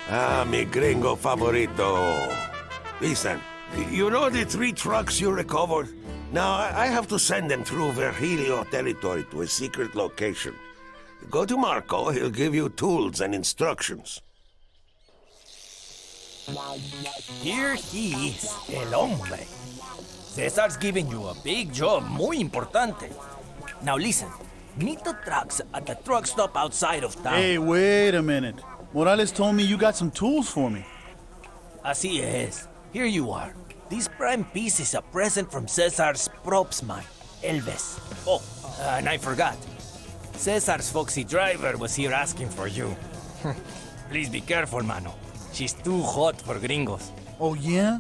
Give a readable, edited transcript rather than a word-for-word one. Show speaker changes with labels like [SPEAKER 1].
[SPEAKER 1] Ah, mi gringo favorito. Listen, you know the 3 trucks you recovered? Now, I have to send them through Virgilio territory to a secret location. Go to Marco, he'll give you tools and instructions.
[SPEAKER 2] Here he is, el hombre. Cesar's giving you a big job, muy importante. Now listen, meet the trucks at the truck stop outside of town.
[SPEAKER 3] Hey, wait a minute. Morales told me you got some tools for me.
[SPEAKER 2] Así es. Here you are. This prime piece is a present from Cesar's props man, Elvis. Oh, and I forgot. Cesar's foxy driver was here asking for you. Please be careful, mano. She's too hot for gringos.
[SPEAKER 3] Oh, yeah?